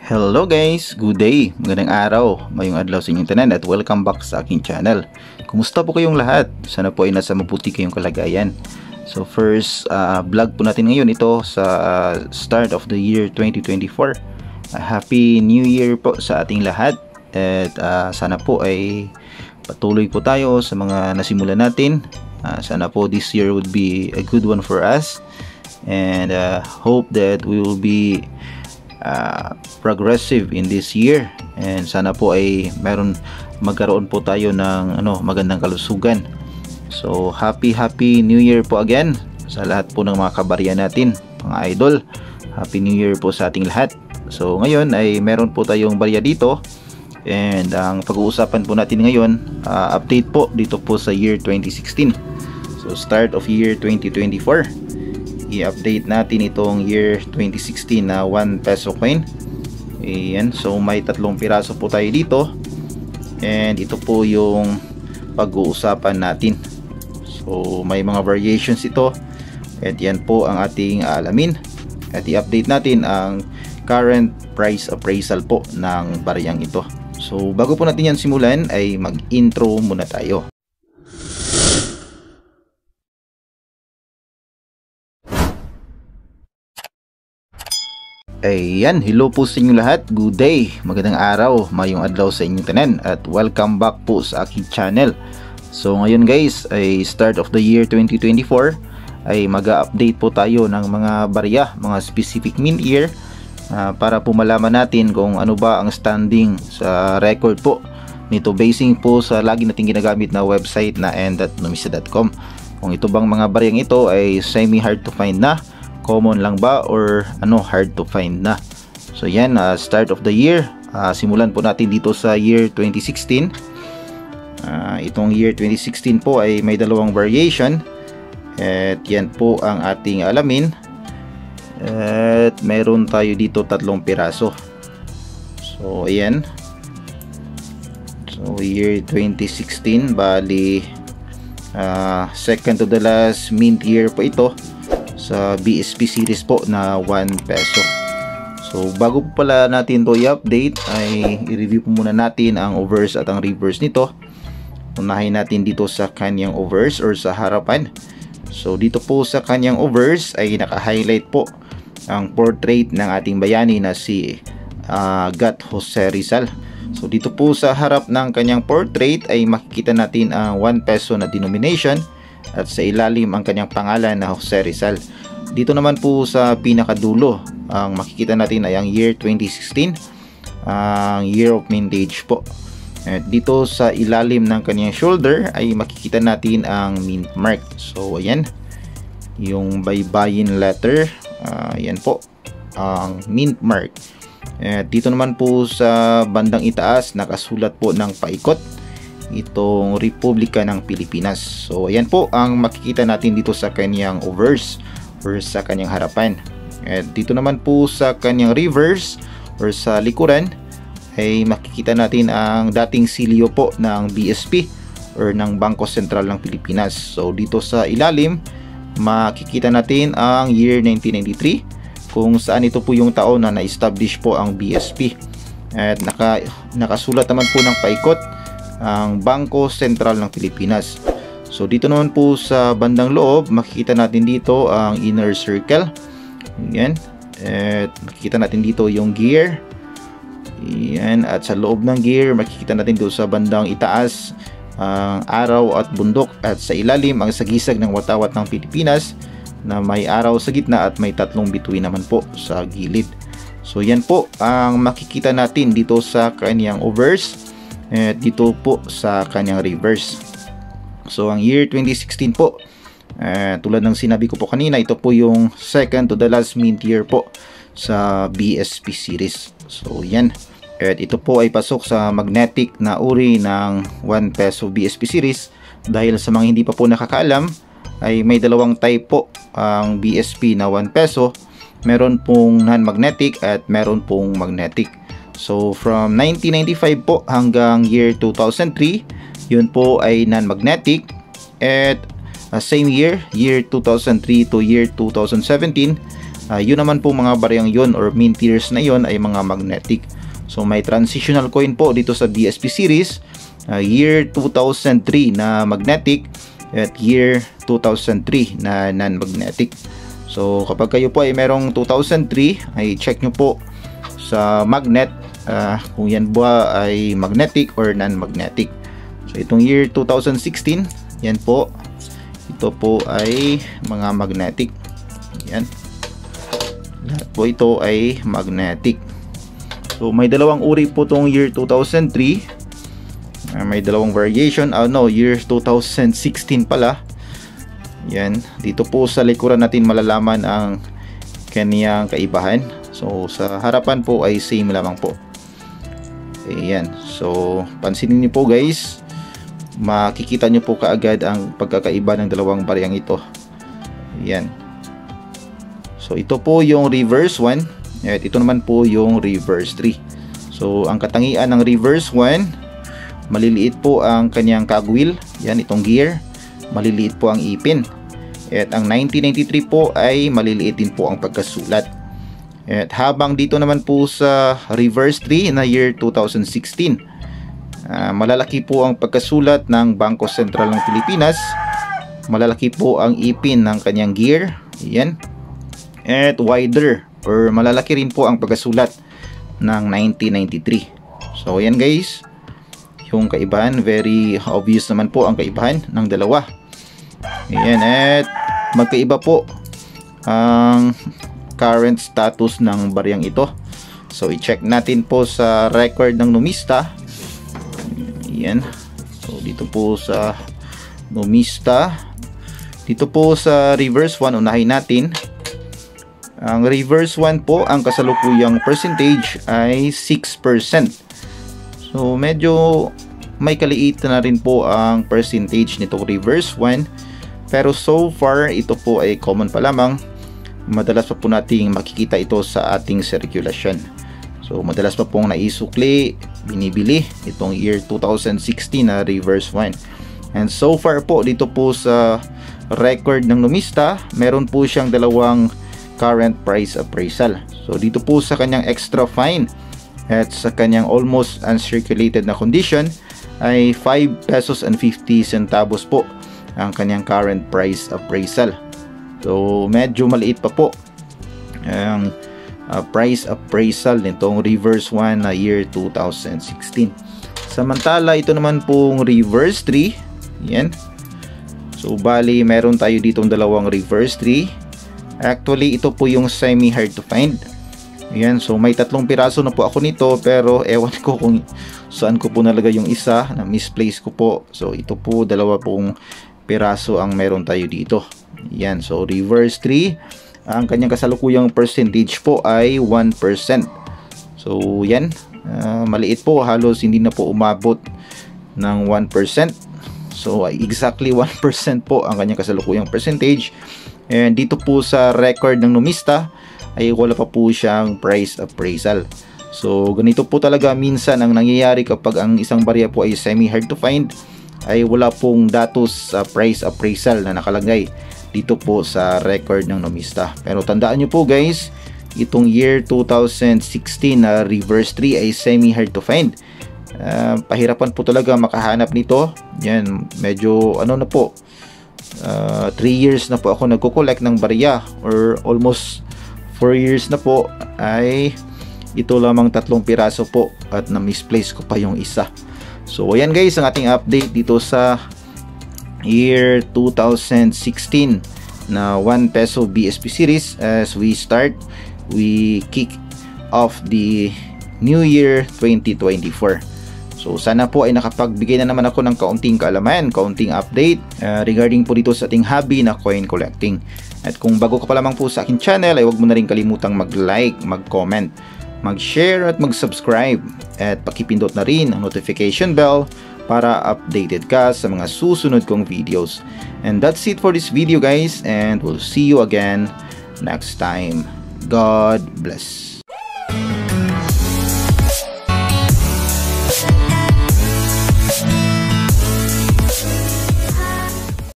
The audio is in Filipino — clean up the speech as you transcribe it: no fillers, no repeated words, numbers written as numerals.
Hello guys! Good day! Magandang araw! Mayong adlaw sa inyong tanan at welcome back sa aking channel. Kumusta po kayong lahat? Sana po ay nasa mabuti kayong kalagayan. So first vlog po natin ngayon ito sa start of the year 2024. Happy New Year po sa ating lahat. At sana po ay patuloy po tayo sa mga nasimulan natin. Sana po this year would be a good one for us. And hope that we will be progressive in this year, and sana po ay magkaroon po tayo ng magandang kalusugan. So happy New Year po again sa lahat po ng mga kabarya natin, mga idol. Happy New Year po sa ating lahat. So ngayon ay meron po tayong barya dito, and ang pag-uusapan po natin ngayon, update po dito po sa year 2016. So start of year 2024, i-update natin itong year 2016 na 1 peso coin. Ayan, so may 3 piraso po tayo dito, and ito po yung pag-uusapan natin. So may mga variations ito, at yan po ang ating alamin, at i-update natin ang current price appraisal po ng baryang ito. So bago po natin yan simulan ay mag-intro muna tayo. Ayan, hello po sa inyo lahat. Good day, magandang araw, mayong adlaw sa inyong tanan, at welcome back po sa aking channel. So ngayon guys ay start of the year 2024, ay mag-update po tayo ng mga barya, mga specific mint year, para po malaman natin kung ano ba ang standing sa record po nito, basing po sa lagi nating ginagamit na website na n.numisa.com. Kung ito bang mga baryang ito ay semi hard to find na, common lang ba, or hard to find na. So yan, start of the year, simulan po natin dito sa year 2016. Itong year 2016 po ay may 2 variation, at yan po ang ating alamin. At meron tayo dito 3 piraso. So ayan, so year 2016, bali second to the last mint year po ito sa BSP series po na 1 peso. So bago po pala natin to i-update ay i-review po muna natin ang overs at ang reverse nito. Unahin natin dito sa kanyang overs or sa harapan. So dito po sa kanyang overs ay naka-highlight po ang portrait ng ating bayani na si Gat Jose Rizal. So dito po sa harap ng kanyang portrait ay makikita natin ang 1 peso na denomination, at sa ilalim ang kanyang pangalan na Jose Rizal. Dito naman po sa pinakadulo, ang makikita natin ay ang year 2016, ang year of mintage po. At dito sa ilalim ng kanyang shoulder ay makikita natin ang mint mark. So ayan, yung baybayin letter, ayan po ang mint mark. At dito naman po sa bandang itaas nakasulat po ng paikot itong Republika ng Pilipinas. So ayan po ang makikita natin dito sa kanyang overs or sa kanyang harapan. At dito naman po sa kanyang reverse or sa likuran ay makikita natin ang dating silyo po ng BSP or ng Bangko Sentral ng Pilipinas. So dito sa ilalim makikita natin ang year 1993, kung saan ito po yung taon na na-establish po ang BSP. At nakasulat naman po ng paikot ang Bangko Sentral ng Pilipinas. So dito naman po sa bandang loob makikita natin dito ang inner circle. Yan. At makikita natin dito yung gear. Yan. At sa loob ng gear makikita natin dito sa bandang itaas ang araw at bundok, at sa ilalim ang sagisag ng watawat ng Pilipinas na may araw sa gitna at may 3 bituin naman po sa gilid. So yan po ang makikita natin dito sa kanyang overs at dito po sa kanyang reverse. So ang year 2016 po, tulad ng sinabi ko po kanina, ito po yung second to the last mint year po sa BSP series. So yan, at ito po ay pasok sa magnetic na uri ng 1 peso BSP series. Dahil sa mga hindi pa po nakakaalam, ay may 2 type po ang BSP na 1 peso. Meron pong non-magnetic at meron pong magnetic. So from 1995 po hanggang year 2003, yun po ay non-magnetic. At same year 2003 to year 2017 Yun naman po mga bariyang yun or main tiers na yun ay mga magnetic. So may transitional coin po dito sa BSP series, year 2003 na magnetic at year 2003 na non-magnetic. So kapag kayo po ay merong 2003, ay check nyo po sa magnet kung yan ba ay magnetic or non-magnetic. So itong year 2016, yan po, ito po ay mga magnetic. Yan, lahat po ito ay magnetic. So may dalawang uri po itong year 2003. May dalawang variation. Year 2016 pala. Yan, dito po sa likuran natin malalaman ang kaniyang kaibahan. So sa harapan po ay same lamang po. Ayan, so pansinin niyo po guys, makikita niyo po kaagad ang pagkakaiba ng dalawang bariyang ito. Ayan, so ito po yung reverse 1 at ito naman po yung reverse 3. So ang katangian ng reverse 1, maliliit po ang kanyang cogwheel, yan, itong gear, maliliit po ang ipin. At ang 1993 po ay maliliit din po ang pagkasulat. At habang dito naman po sa reverse 3 na year 2016, malalaki po ang pagkasulat ng Bangko Sentral ng Pilipinas, malalaki po ang ipin ng kanyang gear, yan, at wider or malalaki rin po ang pagkasulat ng 1993. So ayan guys, yung kaibahan, very obvious naman po ang kaibahan ng dalawa. Ayan, at magkaiba po ang current status ng bariyang ito. So i-check natin po sa record ng numista. Ayan, so dito po sa numista, dito po sa reverse 1, unahin natin. Ang reverse 1 po, ang kasalukuyang percentage ay 6%. So medyo may kaliit na rin po ang percentage nitong reverse 1. Pero so far, ito po ay common pa lamang. Madalas pa po nating makikita ito sa ating circulation. So madalas pa pong naisukli, binibili itong year 2016 na reverse 1. And so far po, dito po sa record ng numista, meron po siyang dalawang current price appraisal. So dito po sa kanyang extra fine at sa kanyang almost uncirculated na condition ay 5 pesos and 50 centavos po ang kanyang current price appraisal. So medyo maliit pa po ang price appraisal nitong reverse 1 na year 2016. Samantala ito naman pong reverse 3, yan. So bali meron tayo ditong dalawang reverse 3. Actually, ito po yung semi hard to find. Ayan, so may 3 piraso na po ako nito, pero ewan ko kung saan ko po nalagay yung isa, na misplace ko po. So ito po, 2 pong piraso ang meron tayo dito. Ayan, so reverse 3, ang kanyang kasalukuyang percentage po ay 1%. So yan, maliit po, halos hindi na po umabot ng 1%. So exactly 1% po ang kanyang kasalukuyang percentage. And dito po sa record ng numista ay wala pa po siyang price appraisal. So ganito po talaga minsan ang nangyayari kapag ang isang barya po ay semi hard to find, ay wala pong datos sa price appraisal na nakalagay dito po sa record ng numista. Pero tandaan nyo po guys, itong year 2016 na reverse 3 ay semi hard to find. Pahirapan po talaga makahanap nito. Yan, medyo ano na po, 3 years na po ako nagko-collect ng barya, or almost 4 years na po, ay ito lamang 3 piraso po at na-misplace ko pa yung isa. So ayan guys, ang ating update dito sa year 2016 na 1 peso BSP series. As we kick off the new year 2024. So sana po ay nakapagbigay na naman ako ng kaunting kaalaman, kaunting update regarding po dito sa ating hobby na coin collecting. At kung bago ka pa lamang po sa aking channel, ay huwag mo na rin kalimutang mag-like, mag-comment, mag-share at mag-subscribe. At pakipindot na rin ang notification bell para updated ka sa mga susunod kong videos. And that's it for this video guys, and we'll see you again next time. God bless.